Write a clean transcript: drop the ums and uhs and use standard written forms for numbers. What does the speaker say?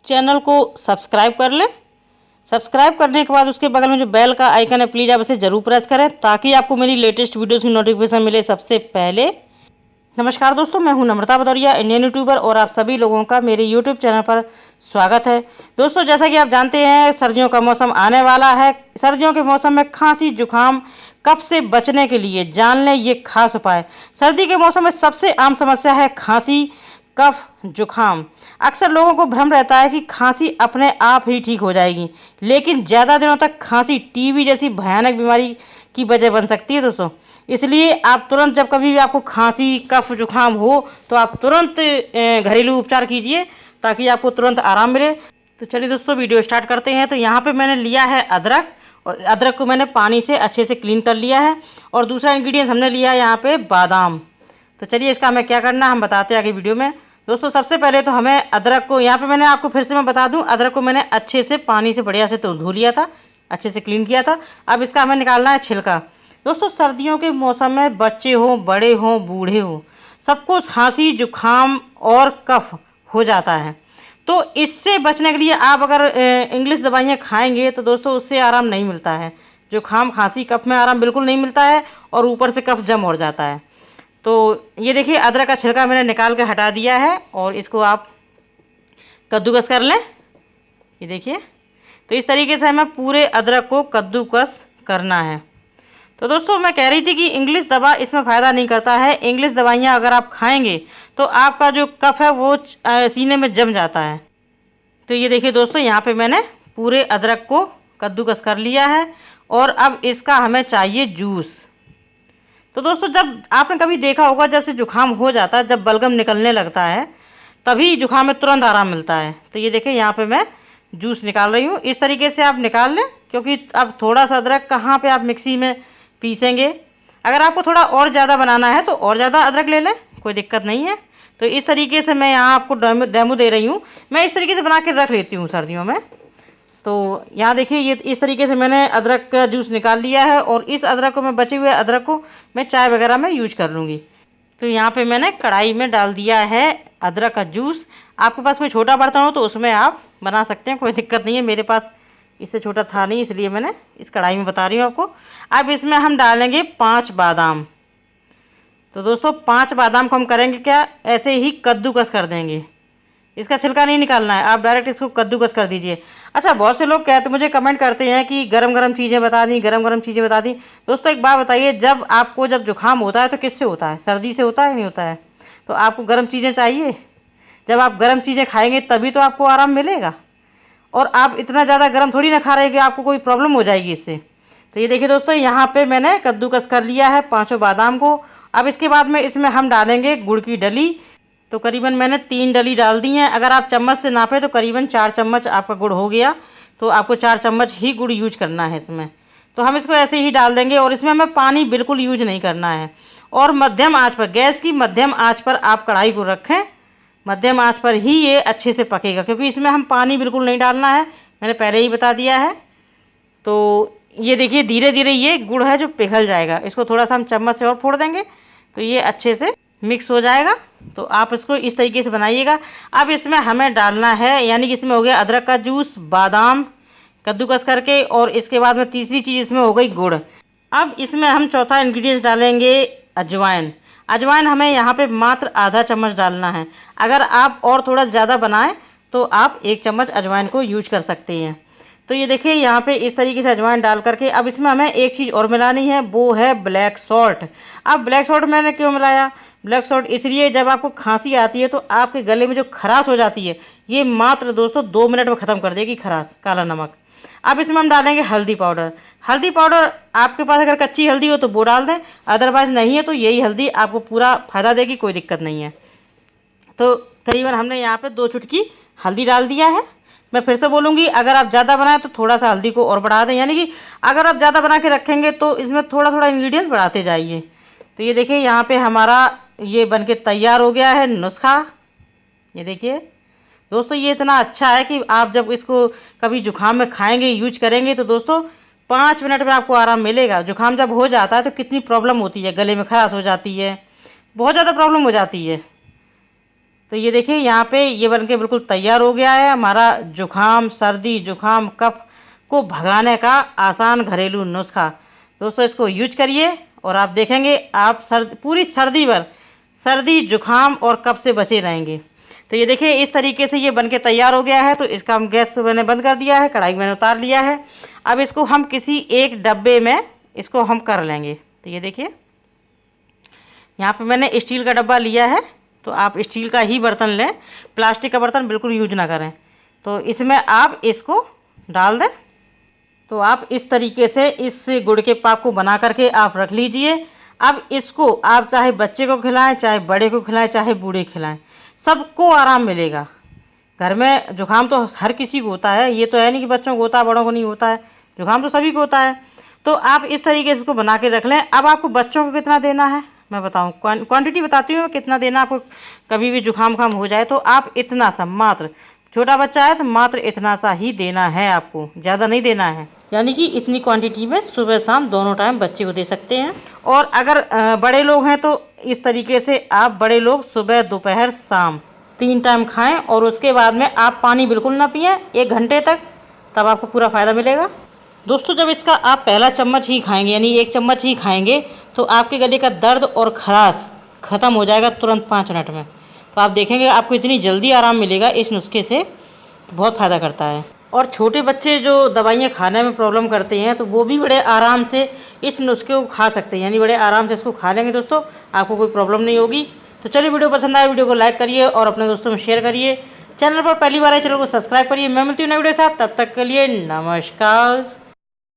Channel को subscribe कर लें। सब्सक्राइब करने के बाद उसके बगल में जो बेल का आइकन है, प्लीज़ आप इसे ज़रूर प्रेस करें ताकि आपको मेरी लेटेस्ट वीडियोज़ की नोटिफिकेशन मिले सबसे पहले। नमस्कार दोस्तों, मैं हूं नम्रता भदौरिया, इंडियन यूट्यूबर, और आप सभी लोगों का मेरे यूट्यूब चैनल पर स्वागत है। दोस्तों, जैसा कि आप जानते हैं, सर्दियों का मौसम आने वाला है। सर्दियों के मौसम में खांसी जुकाम कफ से बचने के लिए जान लें ये खास उपाय। सर्दी के मौसम में सबसे आम समस्या है खांसी कफ जुकाम। अक्सर लोगों को भ्रम रहता है कि खांसी अपने आप ही ठीक हो जाएगी, लेकिन ज़्यादा दिनों तक खांसी टीबी जैसी भयानक बीमारी की वजह बन सकती है दोस्तों। इसलिए आप तुरंत, जब कभी भी आपको खांसी कफ जुकाम हो, तो आप तुरंत घरेलू उपचार कीजिए ताकि आपको तुरंत आराम मिले। तो चलिए दोस्तों, वीडियो स्टार्ट करते हैं। तो यहाँ पे मैंने लिया है अदरक, और अदरक को मैंने पानी से अच्छे से क्लीन कर लिया है। और दूसरा इंग्रेडिएंट हमने लिया है यहाँ पे बादाम। तो चलिए इसका हमें क्या करना है हम बताते हैं आगे वीडियो में। दोस्तों, सबसे पहले तो हमें अदरक को, यहाँ पे मैंने आपको फिर से मैं बता दूं, अदरक को मैंने अच्छे से पानी से बढ़िया से तो धो लिया था, अच्छे से क्लीन किया था। अब इसका हमें निकालना है छिलका। दोस्तों, सर्दियों के मौसम में बच्चे हों, बड़े हों, बूढ़े हों, सबको खांसी जुकाम और कफ हो जाता है। तो इससे बचने के लिए आप अगर इंग्लिश दवाइयाँ खाएंगे तो दोस्तों उससे आराम नहीं मिलता है। जुकाम खांसी कफ में आराम बिल्कुल नहीं मिलता है, और ऊपर से कफ जम हो जाता है। तो ये देखिए, अदरक का छिलका मैंने निकाल के हटा दिया है, और इसको आप कद्दूकस कर लें। ये देखिए, तो इस तरीके से हमें पूरे अदरक को कद्दूकस करना है। तो दोस्तों, मैं कह रही थी कि इंग्लिश दवा इसमें फ़ायदा नहीं करता है। इंग्लिश दवाइयाँ अगर आप खाएंगे तो आपका जो कफ है वो सीने में जम जाता है। तो ये देखिए दोस्तों, यहाँ पे मैंने पूरे अदरक को कद्दूकस कर लिया है, और अब इसका हमें चाहिए जूस। तो दोस्तों, जब आपने कभी देखा होगा, जैसे जुकाम हो जाता है, जब बलगम निकलने लगता है, तभी जुकाम में तुरंत आराम मिलता है। तो ये देखिए, यहाँ पे मैं जूस निकाल रही हूँ। इस तरीके से आप निकाल लें, क्योंकि अब थोड़ा सा अदरक कहाँ पे आप मिक्सी में पीसेंगे। अगर आपको थोड़ा और ज़्यादा बनाना है तो और ज़्यादा अदरक ले लें, कोई दिक्कत नहीं है। तो इस तरीके से मैं यहाँ आपको डेमो दे रही हूँ। मैं इस तरीके से बना के रख लेती हूँ सर्दियों में। तो यहाँ देखिए, ये इस तरीके से मैंने अदरक का जूस निकाल लिया है, और इस अदरक को मैं, बचे हुए अदरक को मैं चाय वगैरह में यूज कर लूँगी। तो यहाँ पे मैंने कढ़ाई में डाल दिया है अदरक का जूस। आपके पास कोई छोटा बर्तन हो तो उसमें आप बना सकते हैं, कोई दिक्कत नहीं है। मेरे पास इससे छोटा था नहीं, इसलिए मैंने इस कढ़ाई में बता रही हूँ आपको। अब इसमें हम डालेंगे 5 बादाम। तो दोस्तों, 5 बादाम को हम करेंगे क्या, ऐसे ही कद्दूकस कर देंगे। इसका छिलका नहीं निकालना है, आप डायरेक्ट इसको कद्दूकस कर दीजिए। अच्छा, बहुत से लोग कहते, मुझे कमेंट करते हैं कि गरम गरम चीज़ें बता दी, गरम गरम चीज़ें बता दी। दोस्तों, एक बात बताइए, जब जुकाम होता है तो किससे होता है? सर्दी से होता है, नहीं होता है? तो आपको गर्म चीज़ें चाहिए। जब आप गर्म चीज़ें खाएंगे तभी तो आपको आराम मिलेगा। और आप इतना ज़्यादा गर्म थोड़ी ना खा रहे कि आपको कोई प्रॉब्लम हो जाएगी इससे। तो ये देखिए दोस्तों, यहाँ पे मैंने कद्दूकस कर लिया है 5 बादाम को। अब इसके बाद में इसमें हम डालेंगे गुड़ की डली। तो करीबन मैंने 3 डली डाल दी हैं। अगर आप चम्मच से नापें तो करीबन 4 चम्मच आपका गुड़ हो गया। तो आपको 4 चम्मच ही गुड़ यूज करना है इसमें। तो हम इसको ऐसे ही डाल देंगे, और इसमें हमें पानी बिल्कुल यूज नहीं करना है। और मध्यम आंच पर, गैस की मध्यम आंच पर आप कढ़ाई को रखें। मध्यम आंच पर ही ये अच्छे से पकेगा, क्योंकि इसमें हम पानी बिल्कुल नहीं डालना है, मैंने पहले ही बता दिया है। तो ये देखिए, धीरे धीरे ये गुड़ है जो पिघल जाएगा। इसको थोड़ा सा हम चम्मच से और फोड़ देंगे तो ये अच्छे से मिक्स हो जाएगा। तो आप इसको इस तरीके से बनाइएगा। अब इसमें हमें डालना है, यानी कि इसमें हो गया अदरक का जूस, बादाम कद्दूकस करके, और इसके बाद में तीसरी चीज़ इसमें हो गई गुड़। अब इसमें हम चौथा इंग्रेडिएंट डालेंगे अजवाइन। अजवाइन हमें यहाँ पे मात्र आधा चम्मच डालना है। अगर आप और थोड़ा ज़्यादा बनाएं तो आप 1 चम्मच अजवाइन को यूज कर सकते हैं। तो ये देखिए, यहाँ पे इस तरीके से अजवाइन डाल करके अब इसमें हमें एक चीज़ और मिलानी है, वो है ब्लैक सॉल्ट। अब ब्लैक सॉल्ट मैंने क्यों मिलाया? ब्लैक सॉल्ट इसलिए, जब आपको खांसी आती है तो आपके गले में जो खराश हो जाती है, ये मात्र दोस्तों 2 मिनट में ख़त्म कर देगी खराश, काला नमक। अब इसमें हम डालेंगे हल्दी पाउडर। हल्दी पाउडर आपके पास अगर कच्ची हल्दी हो तो वो डाल दें, अदरवाइज़ नहीं है तो यही हल्दी आपको पूरा फ़ायदा देगी, कोई दिक्कत नहीं है। तो करीबन हमने यहाँ पे 2 चुटकी हल्दी डाल दिया है। मैं फिर से बोलूँगी, अगर आप ज़्यादा बनाएं तो थोड़ा सा हल्दी को और बढ़ा दें, यानी कि अगर आप ज़्यादा बना के रखेंगे तो इसमें थोड़ा थोड़ा इंग्रेडिएंट्स बढ़ाते जाइए। तो ये देखिए, यहाँ पे हमारा ये बनके तैयार हो गया है नुस्खा। ये देखिए दोस्तों, ये इतना अच्छा है कि आप जब इसको कभी जुकाम में खाएंगे, यूज करेंगे, तो दोस्तों 5 मिनट में आपको आराम मिलेगा। जुकाम जब हो जाता है तो कितनी प्रॉब्लम होती है, गले में खराश हो जाती है, बहुत ज़्यादा प्रॉब्लम हो जाती है। तो ये देखिए यहाँ पे ये बनके बिल्कुल तैयार हो गया है हमारा जुकाम, सर्दी, जुकाम, कफ को भगाने का आसान घरेलू नुस्खा। दोस्तों इसको यूज करिए और आप देखेंगे आप पूरी सर्दी भर सर्दी, जुकाम और कफ से बचे रहेंगे। तो ये देखिए इस तरीके से ये बनके तैयार हो गया है। तो इसका हम गैस मैंने बंद कर दिया है, कढ़ाई मैंने उतार लिया है। अब इसको हम किसी एक डब्बे में इसको हम कर लेंगे। तो ये देखिए यहाँ पे मैंने स्टील का डब्बा लिया है, तो आप स्टील का ही बर्तन लें, प्लास्टिक का बर्तन बिल्कुल यूज ना करें। तो इसमें आप इसको डाल दें। तो आप इस तरीके से इस गुड़ के पाक को बना करके आप रख लीजिए। अब इसको आप चाहे बच्चे को खिलाएं, चाहे बड़े को खिलाएं, चाहे बूढ़े खिलाएं, सबको आराम मिलेगा। घर में जुकाम तो हर किसी को होता है, ये तो है नहीं कि बच्चों को होता है बड़ों को नहीं होता है, जुकाम तो सभी को होता है। तो आप इस तरीके से इसको बना के रख लें। अब आपको बच्चों को कितना देना है मैं बताऊं, क्वांटिटी बताती हूँ कितना देना आपको। कभी भी जुकाम हो जाए तो आप इतना सा, मात्र छोटा बच्चा है तो मात्र इतना सा ही देना है आपको, ज़्यादा नहीं देना है। यानी कि इतनी क्वांटिटी में सुबह शाम दोनों टाइम बच्चे को दे सकते हैं। और अगर बड़े लोग हैं तो इस तरीके से आप बड़े लोग सुबह, दोपहर, शाम 3 टाइम खाएं। और उसके बाद में आप पानी बिल्कुल ना पिएं 1 घंटे तक, तब आपको पूरा फ़ायदा मिलेगा। दोस्तों जब इसका आप पहला चम्मच ही खाएंगे, यानी 1 चम्मच ही खाएंगे, तो आपके गले का दर्द और खराश ख़त्म हो जाएगा तुरंत 5 मिनट में। तो आप देखेंगे आपको इतनी जल्दी आराम मिलेगा इस नुस्खे से, तो बहुत फ़ायदा करता है। और छोटे बच्चे जो दवाइयाँ खाने में प्रॉब्लम करते हैं तो वो भी बड़े आराम से इस नुस्खे को खा सकते हैं, यानी बड़े आराम से इसको खा लेंगे दोस्तों, आपको कोई प्रॉब्लम नहीं होगी। तो चलिए वीडियो पसंद आए वीडियो को लाइक करिए और अपने दोस्तों में शेयर करिए। चैनल पर पहली बार आए चैनल को सब्सक्राइब करिए। मैं मिलती हूँ नई वीडियो के साथ, तब तक के लिए नमस्कार।